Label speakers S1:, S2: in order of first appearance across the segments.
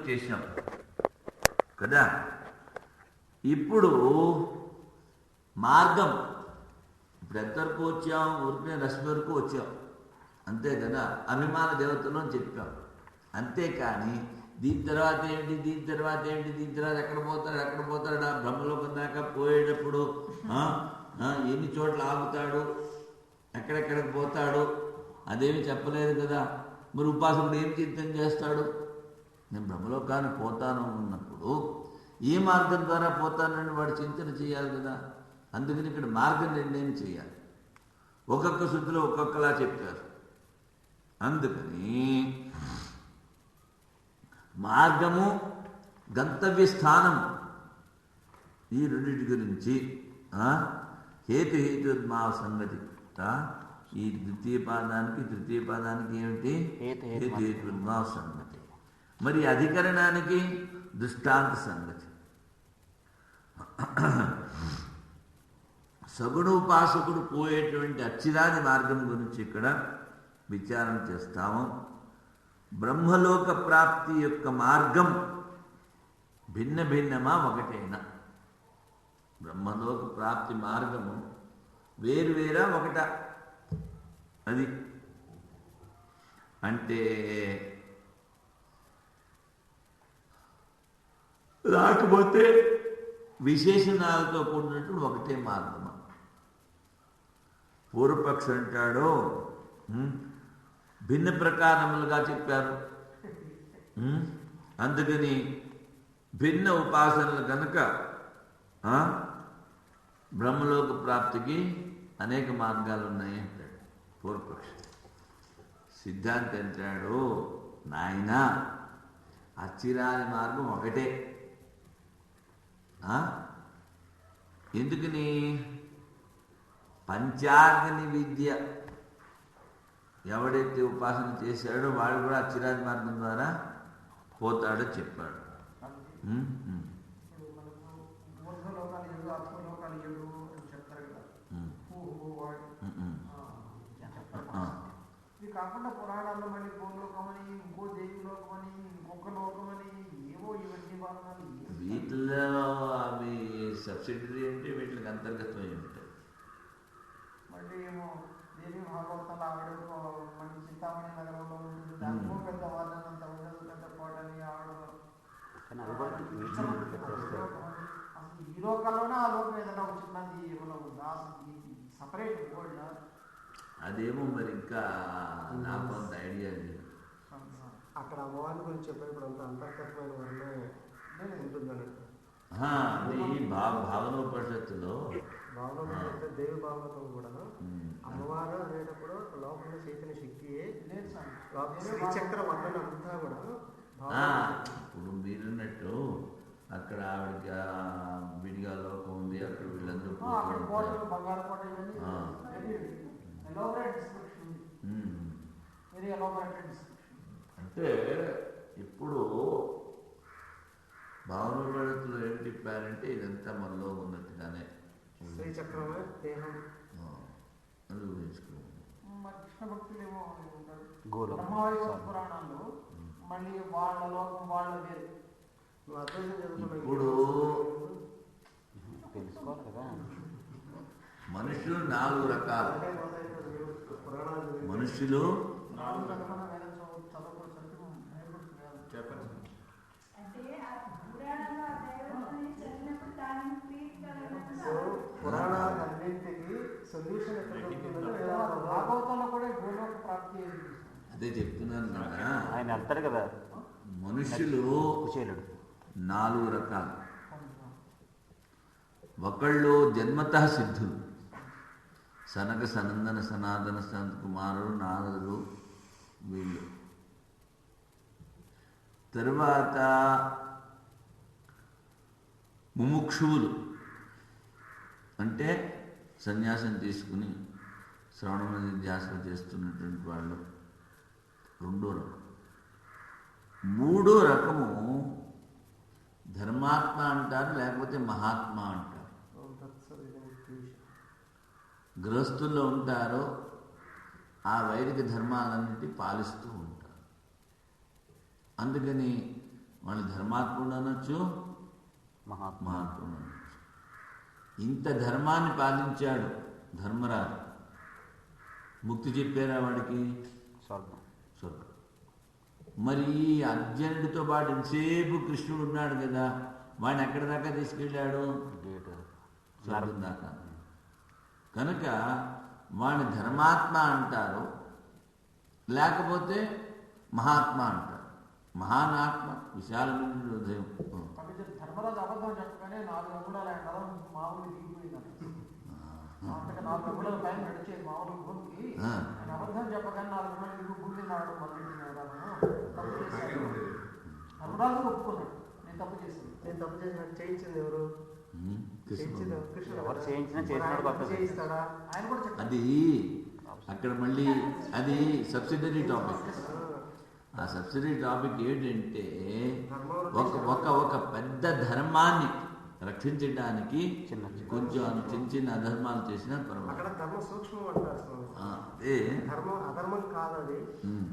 S1: వచ్చేసాం కదా. ఇప్పుడు మార్గం ఇప్పుడు ఎంతవరకు వచ్చాం? ఊరికే రశ్మి వరకు వచ్చాం అంతే కదా. అభిమాన దేవతలు అని చెప్పాం. అంతేకాని దీని తర్వాత ఏంటి, దీని తర్వాత ఏంటి, దీని తర్వాత ఎక్కడ పోతాడు ఆ బ్రహ్మలోకం దాకా పోయేటప్పుడు ఎన్ని చోట్ల ఆగుతాడు, ఎక్కడెక్కడికి పోతాడు అదేమి చెప్పలేదు కదా. మరి ఉపాసకుడు ఏం చింతన చేస్తాడు? నేను బ్రహ్మలోకానికి పోతాను అన్నప్పుడు ఏ మార్గం ద్వారా పోతానని వాడు చింతన చేయాలి కదా. అందుకని ఇక్కడ మార్గం నిర్ణయం చేయాలి. ఒక్కొక్క శుద్ధిలో ఒక్కొక్కలా చెప్పారు. అందుకని మార్గము, గంతవ్య స్థానం ఈ రెండింటి గురించి హేతుర్మావ సంగతి. ఈ తృతీయ పాదానికి ఏమిటి? హేతుర్మావ సంగతి. మరి అధికరణానికి దృష్టాంత సంగతి. సగుణోపాసకుడు పోయేటువంటి అచ్చిరాది మార్గం గురించి ఇక్కడ విచారణ చేస్తాము. బ్రహ్మలోక ప్రాప్తి యొక్క మార్గం భిన్న భిన్నమా ఒకటేనా? బ్రహ్మలోక ప్రాప్తి మార్గము వేరువేరా ఒకటా? అది అంటే రాకపోతే విశేషణాలతో కూడినటువంటి ఒకటే మార్గమా? పూర్వపక్ష అంటాడు భిన్న ప్రకారములుగా చెప్పారు. అందుకని భిన్న ఉపాసనలు కనుక బ్రహ్మలోక ప్రాప్తికి అనేక మార్గాలు ఉన్నాయి అంటాడు పూర్వపక్షి. సిద్ధాంతి అంటాడు నాయన అచ్చిరాది మార్గం ఒకటే. ఎందుకని? పంచాగ్ని విద్య ఎవడైతే ఉపాసన చేశాడో వాడు కూడా అచ్చిరాది మార్గం ద్వారా పోతాడో చెప్పాడు.
S2: ఇది కాకుండా పురాణాల్లో మళ్ళీ గోలోకమని, ఇంకో దేవిలోకమని, ఇంకొక లోకమని ఏవో ఇవన్నీ బాధలు.
S1: వీటిలో అవి సబ్సిడరీ అంటే వీటికి అంతర్గతమై ఉంటాయి.
S2: మళ్ళీ ఏమో దేవి భాగవతంలో ఆవిడ మన చింతామణి నగరంలో ఉంటుంది. దానికో పెద్ద వాళ్ళంత ఉండదు, పెద్ద కోటని ఆవిడ అసలు ఈ లోకంలోనే ఆ లోకం ఏదైనా వచ్చింది ఏమైనా ఉందా? సపరేట్ వరల్డ్
S1: అదేమో మరి ఇంకా నాకు అంత ఐడియా లేదు.
S3: అక్కడ అమ్మవారి గురించి చెప్పేప్పుడు అంత అంతర్గతమైన వరనే ఉంటుంది.
S1: అది భావనోపనిషత్తులో
S3: దేవి భాగవతం కూడా అమ్మవారు అనేటప్పుడు లోపల చైతన్య శక్తియే శ్రీచక్ర వర్ణన అంతా కూడా.
S1: ఇప్పుడు మీరున్నట్టు అక్కడ ఆవిడకి విడిగా లోకం ఉంది, అక్కడ వీళ్ళందరూ అంటే ఇప్పుడు భావనోపనిషత్తులో ఏం చెప్పారంటే ఇదంతా మనలో ఉన్నట్టుగానే
S3: శ్రీచక్రమే దేహం
S1: అనుభవించుకున్నాం.
S2: కృష్ణ భక్తులు ఏమో ఉంటారు పురాణాల్లో మళ్ళీ వాళ్ళ లోకం వాళ్ళు వేరు.
S1: ఇప్పుడు
S4: తెలుసుకోవాలి కదా.
S1: మనుషులు 4 రకాలు. మనుషులు
S3: పురాణాలన్నింటికి సొల్యూషన్
S2: భాగవతంలో కూడా గోలోక ప్రాప్తి.
S1: అదే చెప్తున్నాను కదా,
S4: ఆయన వెళ్తాడు కదా.
S1: మనుషులు
S4: కుచేలుడు
S1: 4 రకాలు. ఒకళ్ళు జన్మత సిద్ధులు, సనక సనందన సనాతన సంత కుమారుడు నారదులు వీళ్ళు. తరువాత ముముక్షువులు అంటే సన్యాసం తీసుకుని శ్రవణ నిధ్యాసన చేస్తున్నటువంటి వాళ్ళు రెండో రకం. మూడో రకము ధర్మాత్మ అంటారు, లేకపోతే మహాత్మ అంటారు. గృహస్థుల్లో ఉంటారో ఆ వైదిక ధర్మాలన్నిటి పాలిస్తూ ఉంటారు. అందుకని వాడిని ధర్మాత్ముడు అనొచ్చు,
S4: మహాత్మా
S1: మహాత్ముడు అనొచ్చు. ఇంత ధర్మాన్ని పాలించాడు ధర్మరాజు. ముక్తి చెప్పారా వాడికి?
S4: స్వర్గం.
S1: స్వర్గం. మరి ఈ అర్జునుడితో పాటు ఇంతసేపు కృష్ణుడు ఉన్నాడు కదా, వాడిని ఎక్కడి దాకా తీసుకెళ్ళాడు?
S4: గేటు
S1: స్వర్గం దాకా. కనుక వాడిని ధర్మాత్మ అంటారు, లేకపోతే మహాత్మ అంటారు. మహానాత్మ విశాలమైన హృదయం.
S2: కాబట్టి ధర్మరాజు అబద్ధం చెప్పగానే 4 అంగుళాల రథం మామూలు దిగిపోయిందంట. అంతగా 4 అంగుళాల పైన నడిచేది మామూలు భూమికి. ఆయన అబద్ధం చెప్పగానే 4 అంగుళాలు దిగు భూమి నాడు మొదలెట్టిన తప్పు చేశాడు. ధర్మరాజు ఒప్పుకున్నాడు, నేను తప్పు చేశాను.
S3: నేను తప్పు చేసినట్టు చేయించింది ఎవరు? చేయించింది కృష్ణుడు.
S4: ఎవరు చేయించినా చేసినాడు కొత్త
S3: చేయిస్తాడా?
S2: ఆయన కూడా చెప్పాడు.
S1: అది అక్కడ మళ్ళీ అది సబ్సిడరీ టాపిక్. ఆ సబ్సిడరీ టాపిక్ ఏంటంటే ఒక పెద్ద ధర్మాన్ని రక్షించడానికి కొంచెం చిన్న చిన్న అధర్మాలు చేసినా పర్వాలేదు.
S3: అక్కడ ధర్మ సూక్ష్మం అంటారు.
S1: అదే
S3: ధర్మం అధర్మం కాదు, అది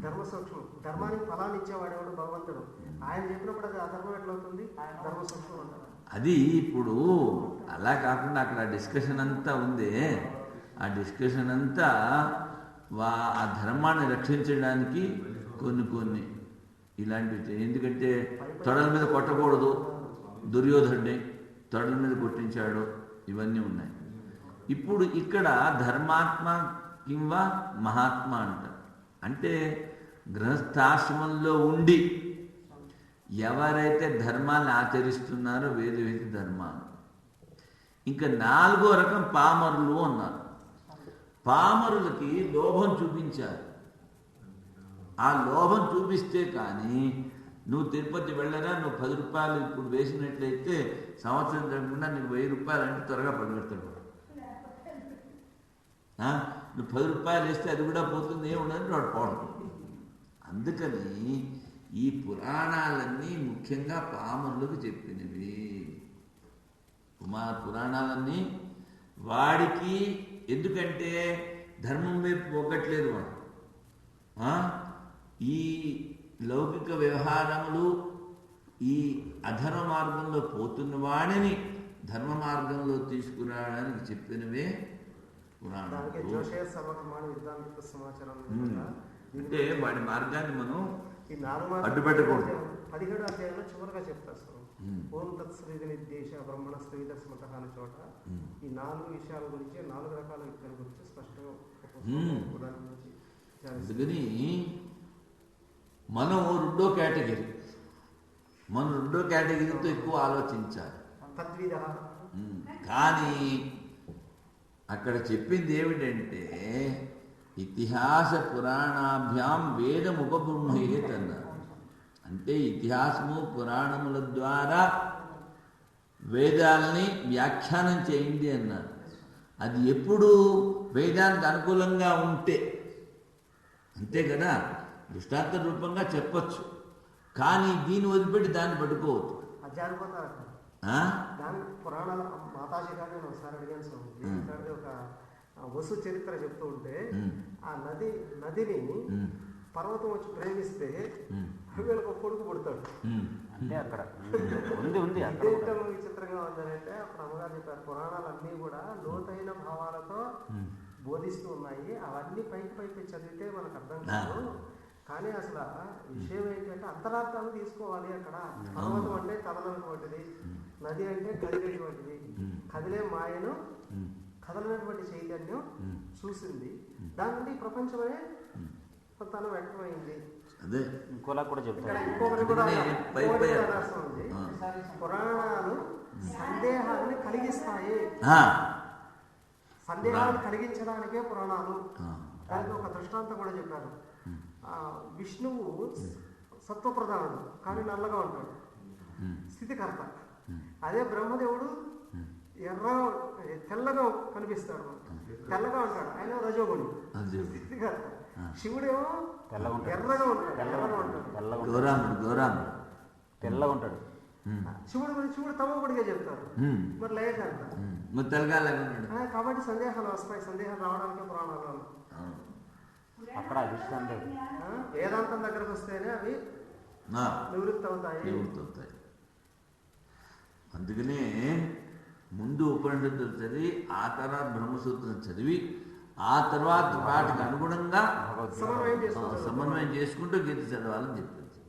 S3: ధర్మ సూక్ష్మం. ధర్మానికి ఫలాన్ని ఇచ్చేవాడేవాడు భగవంతుడు. ఆయన చెప్పినప్పుడు అది అధర్మం ఎట్లవుతుంది? ధర్మ సూక్ష్మం అంటారు.
S1: అది ఇప్పుడు అలా కాకుండా అక్కడ డిస్కషన్ అంతా ఉంది. ఆ డిస్కషన్ అంతా ఆ ధర్మాన్ని రక్షించడానికి కొన్ని ఇలాంటివి. ఎందుకంటే తొడల మీద కొట్టకూడదు, దుర్యోధనుడిని తొడల మీద కొట్టించాడు, ఇవన్నీ ఉన్నాయి. ఇప్పుడు ఇక్కడ ధర్మాత్మ కింవా మహాత్మ అంటారు. అంటే గృహస్థాశ్రమంలో ఉండి ఎవరైతే ధర్మాన్ని ఆచరిస్తున్నారో వేద ధర్మాలు. ఇంకా 4వ రకం పామరులు అన్నారు. పామరులకి లోభం చూపించారు. ఆ లోభం చూపిస్తే కానీ నువ్వు తిరుపతి వెళ్ళరా, నువ్వు 10 రూపాయలు ఇప్పుడు వేసినట్లయితే సంవత్సరం జరగకుండా నీకు 1000 రూపాయలు అంటే త్వరగా పరిగెడతాడు. నువ్వు 10 రూపాయలు వేస్తే అది కూడా పోతుంది, ఏముండదు వాడు పోవడం. అందుకని ఈ పురాణాలన్నీ ముఖ్యంగా పామరులకు చెప్పినవి. పురాణాలన్నీ వాడికి, ఎందుకంటే ధర్మం వైపు పోగట్లేదు వాడు. ఈ లౌకిక వ్యవహారములు ఈ అధర్మ మార్గంలో పోతున్న వాడిని ధర్మ మార్గంలో తీసుకురావడానికి చెప్పినవే పురాణాలు. అంటే వాడి మార్గాన్ని మనం అడ్డుపెట్టకూడదు.
S3: 17వ అధ్యాయంలో చివరిగా చెప్తారు సార్, ఓం తత్సవిధ నిర్దేశ బ్రహ్మణ స్థిత స్మృత అనే చోట ఈ 4 విషయాల గురించి, 4 రకాల వ్యక్తుల గురించి స్పష్టంగా
S1: అందుకని మనం రెండో కేటగిరీతో ఎక్కువ ఆలోచించాలి. కానీ అక్కడ చెప్పింది ఏమిటంటే ఇతిహాస పురాణాభ్యాం వేదముపబ్రహ్మయేత్ అన్నారు. అంటే ఇతిహాసము పురాణముల ద్వారా వేదాలని వ్యాఖ్యానం చేయండి అన్నారు. అది ఎప్పుడు వేదానికి అనుకూలంగా ఉంటే అంతే కదా, దృష్టాంత రూపంగా చెప్పచ్చు. కానీ దీన్ని వదిలిపెట్టి దాన్ని పట్టుకోవద్దు.
S3: దాని పురాణాల మాతాశిఖాన్ని నేను ఒకసారి అడిగాను స్వామి. ఒక వసు చరిత్ర చెప్తూ ఉంటే ఆ నదిని పర్వతం వచ్చి ప్రేమిస్తే వీళ్ళకి ఒక కొడుకు పుడతాడు.
S4: అంటే అక్కడ
S3: విచిత్రంగా ఉందంటే అప్పుడు అమ్మగారు చెప్పారు, పురాణాలన్నీ కూడా లోతైన భావాలతో బోధిస్తూ ఉన్నాయి. అవన్నీ పైకి చదివితే మనకు అర్థం కాదు. కానీ అసలు విషయం ఏంటంటే అంతరార్థాలు తీసుకోవాలి. అక్కడ పర్వతం అంటే కదలనటువంటిది, నది అంటే కదిలేటువంటిది. కదిలే మాయను, కదలనటువంటి చైతన్యం చూసింది. దాని నుండి ప్రపంచమే తను వ్యక్తమైంది.
S1: అదే
S4: ఇంకోలా కూడా చెప్తారు.
S3: ఇంకొకటి కూడా ఉంది, పురాణాలు సందేహాన్ని కలిగిస్తాయి. సందేహాన్ని కలిగించడానికే పురాణాలు. దానికి ఒక దృష్టాంతం కూడా చెప్పారు. విష్ణువు సత్వప్రధానుడు కానీ నల్లగా ఉంటాడు, స్థితికర్త. అదే బ్రహ్మదేవుడు తెల్లగా కనిపిస్తాడు, తెల్లగా ఉంటాడు, ఆయన రజోగుణి స్థితికర్త. శివుడేమో ఎర్రగా ఉంటాడు,
S4: తెల్లగా ఉంటాడు.
S3: శివుడు తమోగుడిగా చెప్తారు, మరి లేట్ అంటారు. కాబట్టి సందేహాలు వస్తాయి. సందేహాలు రావడానికే పురాణాలు.
S4: అక్కడ
S3: వేదాంతం దగ్గరకు వస్తేనే అవి నివృత్తి
S1: అవుతాయి. అందుకనే ముందు ఉపనిషత్తులు చదివి ఆ తర్వాత బ్రహ్మసూత్రం చదివి ఆ తర్వాత వాటికి అనుగుణంగా సమన్వయం చేసుకుంటూ గీత చదవాలని చెప్పింది.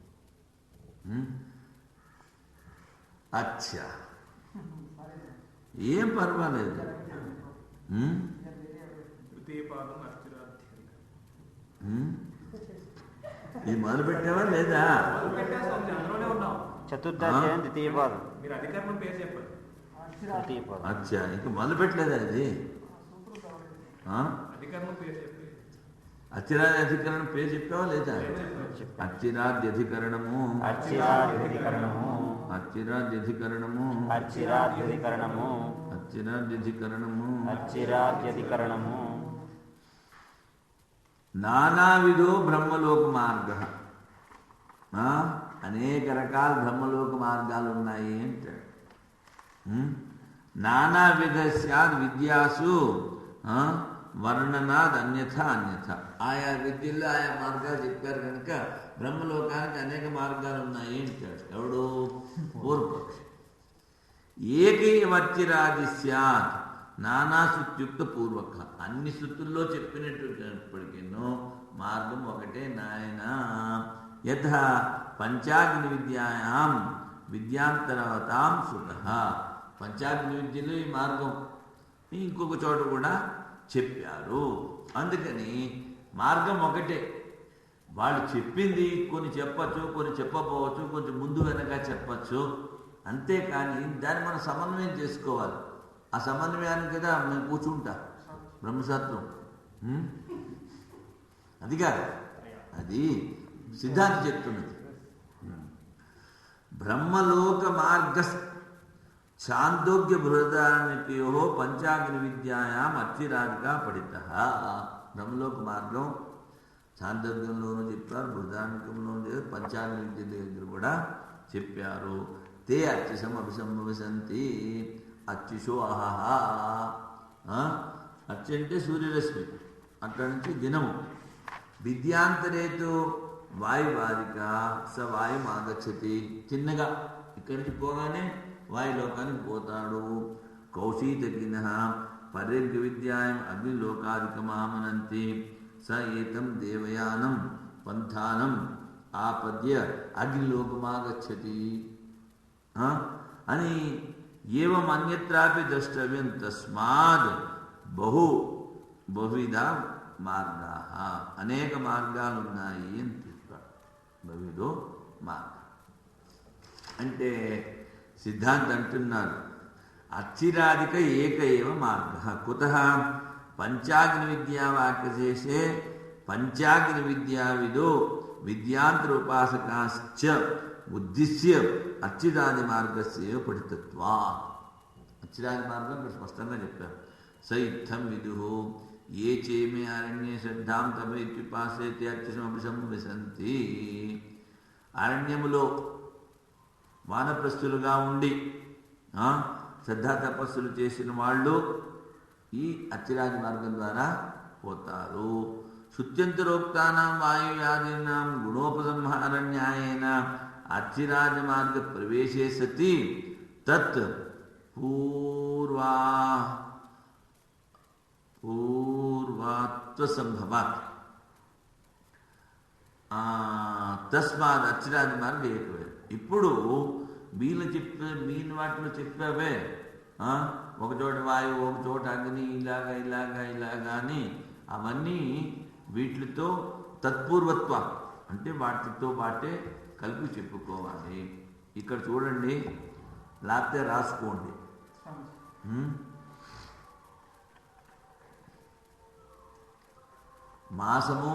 S1: అచ్చా, ఏం పర్వాలేదు. ఇది మొదలు పెట్టావా లేదా?
S4: చతుర్థాధ్యాయం ద్వితీయ పాదం.
S1: అచ్చా, ఇంకా మొదలు పెట్టలేదా ఇది? అచ్చిరాధ్యధికరణం పేరు చెప్పావా లేదా? అచ్చిరాధ్యధికరణము నానావిధో బ్రహ్మలోక మార్గ. అనేక రకాల బ్రహ్మలోక మార్గాలు ఉన్నాయి అంటాడు. నానావిధ స్యాద్ విద్యాసు వర్ణనాద్ అన్యథ. ఆయా విద్యల్లో ఆయా మార్గాలు చెప్పారు కనుక బ్రహ్మలోకానికి అనేక మార్గాలు ఉన్నాయి అంటాడు. ఎవడు? పూర్వపక్షి. ఏకైవచ్చిరాది స్యాత్ నానా శృత్యుక్త పూర్వక. అన్ని శృతుల్లో చెప్పినప్పటికీనో మార్గం ఒకటే నాయన. యథా పంచాగ్ని విద్యాయాం విద్యాంతరవతాం శృత. పంచాగ్ని విద్యలో ఈ మార్గం ఇంకొక చోట కూడా చెప్పారు. అందుకని మార్గం ఒకటే. వాళ్ళు చెప్పింది కొన్ని చెప్పచ్చు, కొన్ని చెప్పకపోవచ్చు, కొంచెం ముందు వెనక చెప్పచ్చు. అంతేకాని దాన్ని మనం సమన్వయం చేసుకోవాలి. ఆ సమన్వయానికి కదా మేము కూర్చుంటా బ్రహ్మశాస్త్రం. అది కాదు, అది సిద్ధాంతి చెప్తున్నది. బ్రహ్మలోక మార్గ ఛాందోగ్య బృహదారణ్యకయో పంచాగ్ని విద్యాయాం అచ్చిరాదిగా పఠిత. బ్రహ్మలోక మార్గం ఛాందోగ్యంలోనూ చెప్పారు, బృహదారణ్యకంలోనూ చెప్పారు, పంచాగ్ని విద్య దగ్గర కూడా చెప్పారు. తే అచ్చిసం అభిసంభవిసంతి. అచ్చిషో అహహా. అచ్చి అంటే సూర్యరశ్మి, అక్కడి నుంచి దినము. విద్యాంతరేతు వాయువారిక స వాయుం ఆగచ్చతి. చిన్నగా ఇక్కడి నుంచి పోగానే వాయులోకానికి పోతాడు. కౌశీతకిన పర్యజ్ఞ విద్యాయం అగ్నిలోకాదికమామనంతి స ఏతం దేవయానం పంథానం ఆపద్య అగ్నిలోకమాగచ్చతి అని ఏవం అన్యత్రాపి ద్రష్టవ్యం. తస్మాద్ బహువిధ మార్గా, అనేక మార్గాలు ఉన్నాయి అని చెప్పాడు. బహువిధో మార్గ అంటే సిద్ధాంతం అంటున్నారు అచ్చిరాదిక ఏక ఏవ మార్గ. కుతః పంచాగ్ని విద్యా వాక్యశేషే పంచాగ్ని విద్యావిదో విద్యాంతర ఉపాసకాశ్చ ఉద్దిశ్య అచ్చిరాది మార్గస్య పఠితత్వా. అచ్చిరాది మార్గం ఇక్కడ స్పష్టంగా చెప్పారు. స ఇత్థం విదుః ఏ చేమే అరణ్యే శ్రద్ధాం తప ఇత్యుపాసేతే అచ్చిసమపి సంవిశంతి. అరణ్యములో వానప్రస్థులుగా ఉండి శ్రద్ధా తపస్సులు చేసిన వాళ్ళు ఈ అచ్చిరాది మార్గం ద్వారా పోతారు. శుత్యంతరోక్తానాం వాయువ్యాదీనాం గుణోపసంహారణ్యాయేన అచ్చిరాజ మార్గ ప్రవేశే సతి తత్ పూర్వాత్వ సంభవాత్. తస్మాత్ అచ్చిరాజ మార్గ ఏకవే. ఇప్పుడు మీన వాటిలో చెప్పావే, ఒక చోట వాయువు, ఒక చోట అగ్ని, ఇలాగా అని అవన్నీ వీటితో తత్పూర్వత్వ అంటే వాటితో పాటే కలిపి చెప్పుకోవాలి. ఇక్కడ చూడండి, లేకపోతే రాసుకోండి. మాసము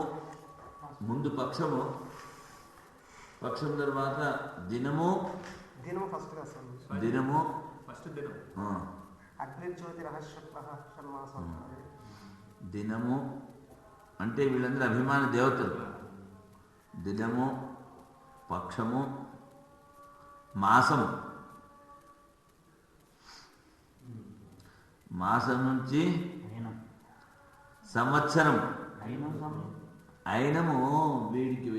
S1: ముందు పక్షం తర్వాత దినము
S3: ఫస్ట్
S1: దినము
S3: అగ్నిజ్యోతి రహస్యం
S1: దినము అంటే వీళ్ళందరూ అభిమాన దేవతలు. దినము, పక్షము, మాసము. మాసం నుంచి సంవత్సరం. అయినము వీడికి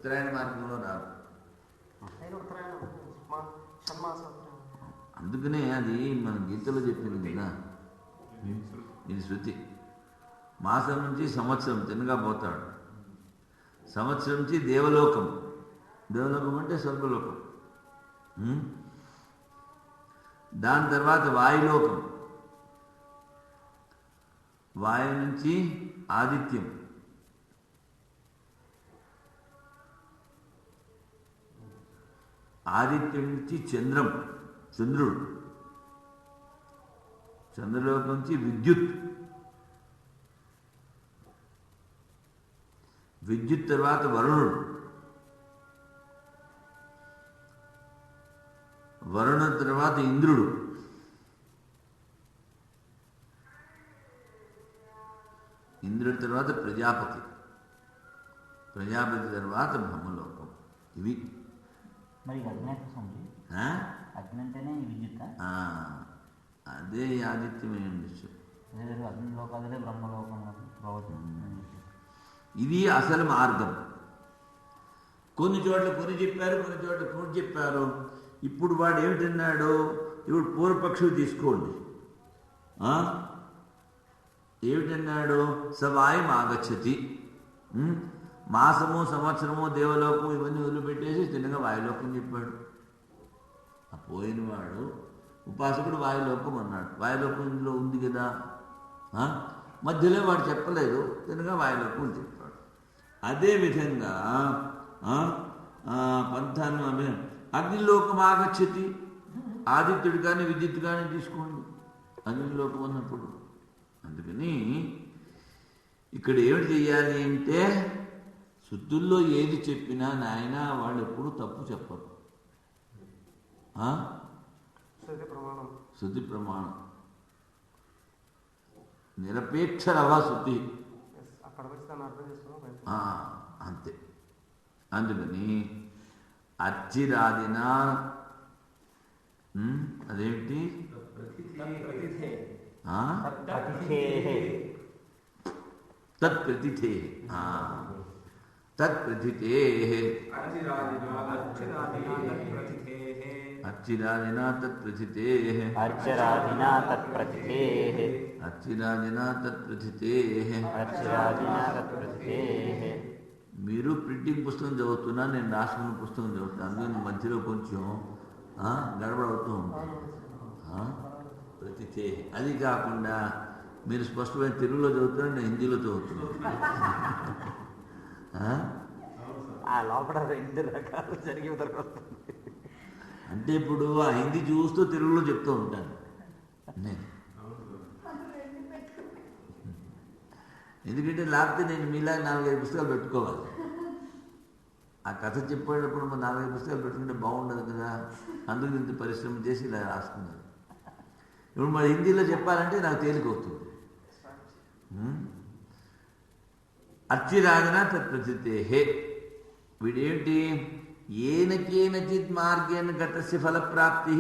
S1: ఉత్తరాయణ మార్గంలో రారు.
S3: అయిన ఉత్తరాయణం షణ్మాసం
S1: అందుకనే అది మన గీతలో చెప్పింది కదా, ఇది శృతి. మాసం నుంచి సంవత్సరం తిన్నగా పోతాడు. సంవత్సరం నుంచి దేవలోకం, దేవలోకం అంటే స్వర్గలోకం. దాని తర్వాత వాయులోకం, వాయు నుంచి ఆదిత్యం, ఆదిత్యం నుంచి చంద్రుడు, చంద్రలోకం నుంచి విద్యుత్ తర్వాత వరుణుడు, వరుణుడు తర్వాత ఇంద్రుడు, ఇంద్రుడి తర్వాత ప్రజాపతి, ప్రజాపతి తర్వాత బ్రహ్మలోకం. ఇవి
S4: మరి అగ్ని స్వామి, అగ్ని అంటేనే విద్యుత్,
S1: అదే ఆదిత్యమే ఉండొచ్చు.
S4: అగ్నిలోకాలే బ్రహ్మలోకం.
S1: ఇది అసలు మార్గం. కొన్ని చోట్ల కొన్ని చెప్పారు, కొన్ని చోట్ల కొన్ని చెప్పారు. ఇప్పుడు వాడు ఏమిటన్నాడు? ఇప్పుడు పూర్వపక్షులు తీసుకోండి. ఏమిటన్నాడు? సవాయం ఆగచ్చతి. మాసము సంవత్సరము దేవలోకం ఇవన్నీ వదిలిపెట్టేసి తిన్నగా వాయులోకం చెప్పాడు. ఆ పోయినవాడు ఉపాసకుడు వాయులోకం అన్నాడు. వాయులోకం ఇందులో ఉంది కదా, మధ్యలో వాడు చెప్పలేదు, తిన్నగా వాయులోకం చెప్పాడు. అదేవిధంగా పంథాన్ని అగ్నిలోకం ఆగచ్చతి. ఆదిత్యుడు కానీ విద్యుత్ కానీ తీసుకోండి, అగ్నిలోకం అన్నప్పుడు. అందుకని ఇక్కడ ఏమిటి చెయ్యాలి అంటే, శుద్ధుల్లో ఏది చెప్పినా నాయన వాళ్ళు ఎప్పుడు తప్పు చెప్పరు. శుద్ధి ప్రమాణం నిరపేక్ష రవ శుద్ధి అంతే. అందుకని అర్చిరాదిన అదేమిటి తత్ప్రతిథే తత్ప్రతిథే అర్చిరాదినా తత్ప్రతిథే
S4: అర్చరాదినా తత్ప్రతిథే
S1: అర్చిరాదినా తత్ప్రతిథే
S4: అర్చరాదినా తత్ప్రతిథే.
S1: మీరు ప్రింటింగ్ పుస్తకం చదువుతున్నా, నేను రాసుకున్న పుస్తకం చదువుతాను. అందుకని మధ్యలో కొంచెం గడబడవుతూ ఉంటుంది. ప్రతిథే అది కాకుండా మీరు స్పష్టమైన తెలుగులో చదువుతున్నా, నేను హిందీలో చదువుతున్నాను.
S4: ఆ లోపల రెండు రకాలు జరిగి వస్తుంది.
S1: అంటే ఇప్పుడు ఆ హిందీ చూస్తూ తెలుగులో చెప్తూ ఉంటాను నేను. ఎందుకంటే లేకపోతే నేను మీలా 4-5 పుస్తకాలు పెట్టుకోవాలి. ఆ కథ చెప్పేటప్పుడు మనం 4-5 పుస్తకాలు పెట్టుకుంటే బాగుండదు కదా. అందుకు ఇంత పరిశ్రమ చేసి ఇలా రాసుకున్నాను. ఇప్పుడు మరి హిందీలో చెప్పాలంటే నాకు తేలికవుతుంది. అర్చిరాజన తత్ప్రతిథే. వీడేంటి? ఏనకేనచిత్ మార్గేణ గతస్య ఫలప్రాప్తి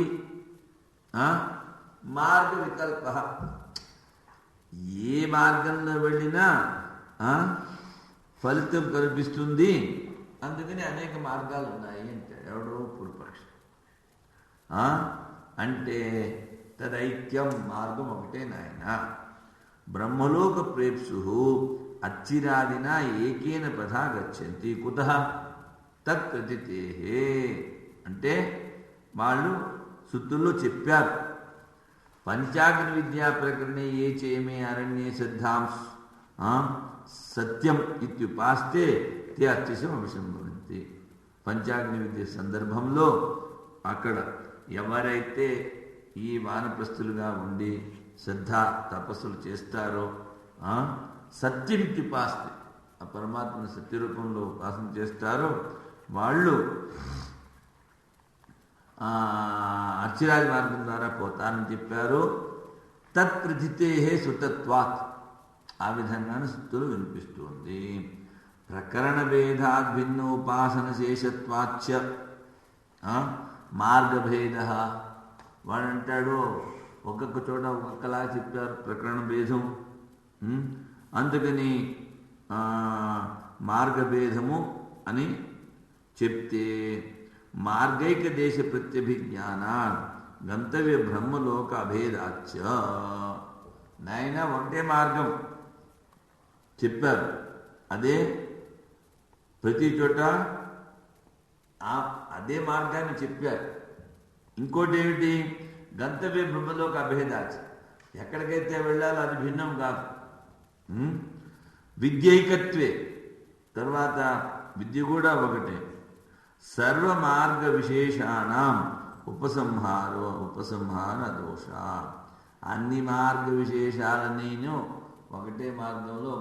S1: మార్గ వికల్ప. ఏ మార్గంలో వెళ్ళినా ఫలితం కనిపిస్తుంది. అందుకని అనేక మార్గాలు ఉన్నాయి అంటే ఎవడో పూర్వపక్షం. అంటే తదైక్యం మార్గం ఒకటే నాయన. బ్రహ్మలోక ప్రేప్సు అచ్చిరాదిన ఏకేన పథా గచ్చంతి కుతః తత్ప్రతిథే. అంటే వాళ్ళు శుద్ధుల్లో చెప్పారు, పంచాగ్ని విద్యా ప్రకరణే ఏ చేమే అరణ్యే శ్రద్ధాం సత్యం ఇత్యుపాస్తే తే అత్యశం అభిసంభవంతి. పంచాగ్ని విద్య సందర్భంలో అక్కడ ఎవరైతే ఈ వానప్రస్థులుగా ఉండి శ్రద్ధ తపస్సులు చేస్తారో, సత్యమిత్యుపాస్తే ఆ పరమాత్మని సత్యరూపంలో ఉపాసన చేస్తారో వాళ్ళు అర్చిరాజ మార్గం ద్వారా పోతానని చెప్పారు. తత్ప్రతిథే సుతత్వాత్. ఆ విధంగానే శుద్ధులు వినిపిస్తుంది. ప్రకరణ భేదాద్ భిన్నోపాసన శేషత్వాచ్చ మార్గభేద. వాడంటాడు ఒక్కొక్క చోట ఒక్కొక్కలాగా చెప్పారు ప్రకరణ భేదం. అందుకని మార్గభేదము అని చెప్తే మార్గైక దేశ ప్రత్యభిజ్ఞానా గంతవ్య బ్రహ్మలోక అభేదాచ. నాయన ఒకటే మార్గం చెప్పారు, అదే ప్రతి చోట అదే మార్గాన్ని చెప్పారు. ఇంకోటి ఏమిటి? గంతవ్య బ్రహ్మలోక అభేదాచ, ఎక్కడికైతే వెళ్ళాలో అది భిన్నం కాదు. విద్యైకత్వే, తర్వాత విద్య కూడా ఒకటే. సర్వ మార్గ విశేషాణం ఉపసంహార దోష. అన్ని మార్గ విశేషాలన్నీను ఒకటే మార్గంలో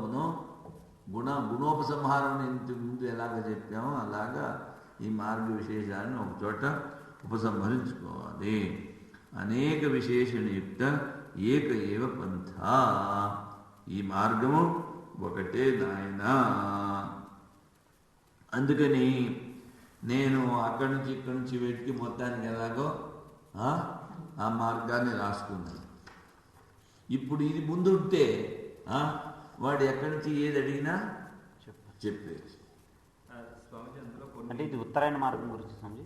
S1: మనం గుణోపసంహారం ఇంతకు ముందు ఎలాగ చెప్పామో అలాగా ఈ మార్గ విశేషాలను ఒక చోట ఉపసంహరించుకోవాలి. అనేక విశేషణయుక్త ఏక ఏవ పంథ, ఈ మార్గము ఒకటే నాయన. అందుకని నేను అక్కడి నుంచి ఇక్కడి నుంచి వెతికి మొత్తానికి ఎలాగో ఆ మార్గాన్ని రాసుకున్నాను. ఇప్పుడు ఇది ముందుంటే వాడు ఎక్కడి నుంచి ఏది అడిగినా చెప్పేది.
S4: అంటే ఇది ఉత్తరాయణ మార్గం గురించి స్వామిజీ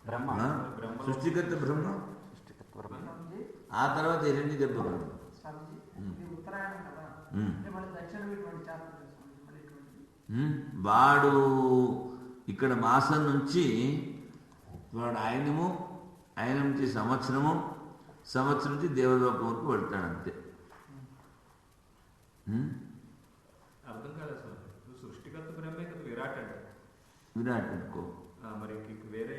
S4: బ్రహ్మ,
S1: సృష్టికర్త బ్రహ్మ, ఆ తర్వాత హిరణ్య గర్భ బ్రహ్మ. వాడు ఇక్కడ మాసం నుంచి వాడు ఆయనము, ఆయన నుంచి సంవత్సరం నుంచి దేవలోకం వరకు వెళ్తాడు అంతే.
S5: అర్థం కాదు సార్. సృష్టికర్త బ్రహ్మే కదా విరాట్ అంటే.
S1: విరాట్ అనుకో,
S5: మరి వేరే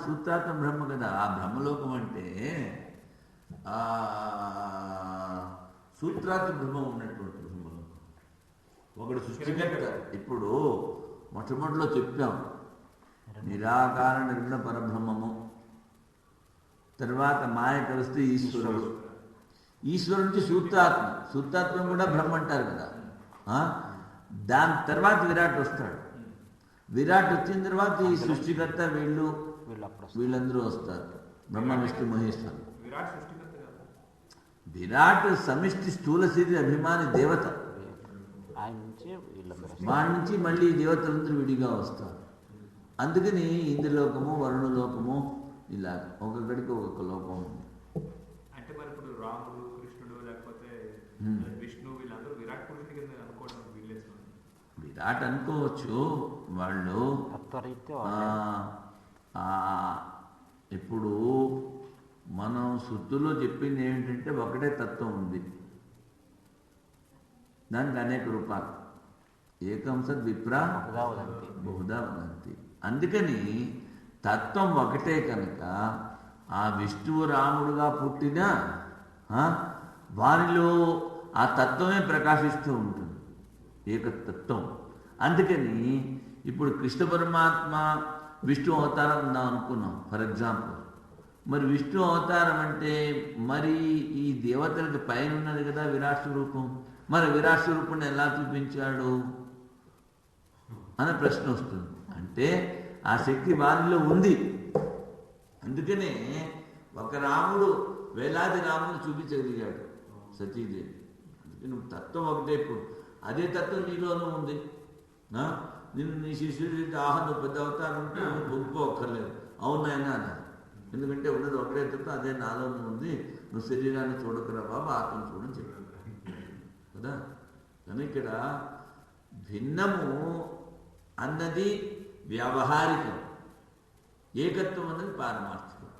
S1: సూత్రాత్మ బ్రహ్మ కదా. ఆ బ్రహ్మలోకం అంటే సూత్రాత్మ బ్రహ్మ ఉన్నటువంటి బ్రహ్మలోకం. ఒకడు సృష్టికర్త. ఇప్పుడు మొట్టమొదటిలో చెప్పాం నిరాకార నిర్గుణ పరబ్రహ్మము, తర్వాత మాయ కలిస్తే ఈశ్వరుడు, ఈశ్వరు నుంచి సూత్రాత్మ కూడా బ్రహ్మ అంటారు కదా. దాని తర్వాత విరాట్ వస్తాడు. విరాట్ వచ్చిన తర్వాత ఈ సృష్టికర్త వీళ్ళందరూ వస్తారు, బ్రహ్మ విష్ణు మహేశ్వరు. విరాట్ సమిష్టి స్థూల శరీర అభిమాని దేవత, వాడి నుంచి మళ్ళీ దేవతలందరూ విడిగా వస్తారు. అందుకని ఇంద్రలోకము, వరుణలోకము, ఇలా ఒక్కొక్కడికి ఒక్కొక్క లోకం ఉంది.
S5: అంటే మరి ఇప్పుడు రాముడు, కృష్ణుడు, లేకపోతే విష్ణు, వీళ్ళందరూ విరాట్ పురుషుడి కింద అనుకోవడం వీల్లేదు.
S1: విరాట్ అనుకోవచ్చు వాళ్ళు. ఇప్పుడు మనం శృతుల్లో చెప్పింది ఏమిటంటే ఒకటే తత్వం ఉంది, దానికి అనేక రూపాలు. ఏకం సద్ విప్రా బహుదా వదంతి. అందుకని తత్వం ఒకటే కనుక ఆ విష్ణువు రాముడుగా పుట్టిన వారిలో ఆ తత్వమే ప్రకాశిస్తూ ఉంటుంది, ఏకతత్వం. అందుకని ఇప్పుడు కృష్ణ పరమాత్మ విష్ణు అవతారం ఉందాం అనుకున్నాం ఫర్ ఎగ్జాంపుల్. మరి విష్ణు అవతారం అంటే మరి ఈ దేవతలకు పైన ఉన్నది కదా విరాట్ స్వరూపం. మరి విరాట్ స్వరూపుణ్ణి ఎలా చూపించాడు అనే ప్రశ్న వస్తుంది. అంటే ఆ శక్తి వారిలో ఉంది. అందుకనే ఒక రాముడు వేలాది రాముడు చూపించగలిగాడు సతీదేవి. అందుకే నువ్వు తత్వం ఒకటే. ఇప్పుడు అదే తత్వం నీలోనూ ఉంది. నిన్ను నీ శిష్యుడి నువ్వు పెద్ద అవతారం ఉంటే నువ్వు పొందుకోక్కర్లేదు. అవునాయనా అన్నారు. ఎందుకంటే ఉన్నది ఒకటే తత్వం, అదే నాలోనూ ఉంది. నువ్వు శరీరాన్ని చూడకురా బాబు, ఆత్మను చూడని చెప్పాడు కదా. కానీ ఇక్కడ భిన్నము అన్నది వ్యావహారికం, ఏకత్వం అన్నది పారమార్థికం.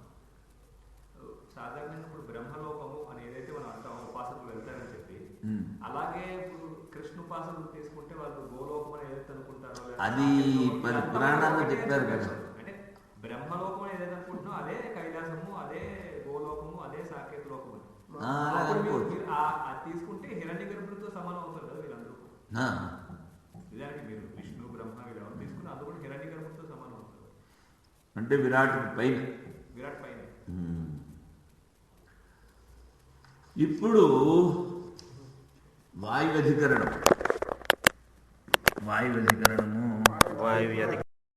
S5: సాధారణంగా ఇప్పుడు బ్రహ్మలోకము అని ఏదైతే మనం అంటాం, ఉపాసకులు వెళ్తారని చెప్పి, అలాగే ఇప్పుడు కృష్ణ ఉపాసకులు తీసుకుంటే వాళ్ళు గోలోకం అని ఏదైతే అనుకుంటారో,
S1: అది పురాణాల్లో చెప్పారు కదా.
S5: అంటే బ్రహ్మలోకం అని ఏదైతే అనుకుంటున్నాం అదే కైలాసము, అదే గోలోకము, అదే సాకేత లోకము. తీసుకుంటే హిరణ్య గర్భులతో సమానం అవుతారు కదా వీళ్ళందరూ. నిజానికి మీరు విష్ణు బ్రహ్మ వీళ్ళెవరు తీసుకుని అందులో కూడా హిరణ్య గర్భులతో సమానం అవుతారు.
S1: అంటే విరాట్ పైన. ఇప్పుడు వాయువ్యధికరణము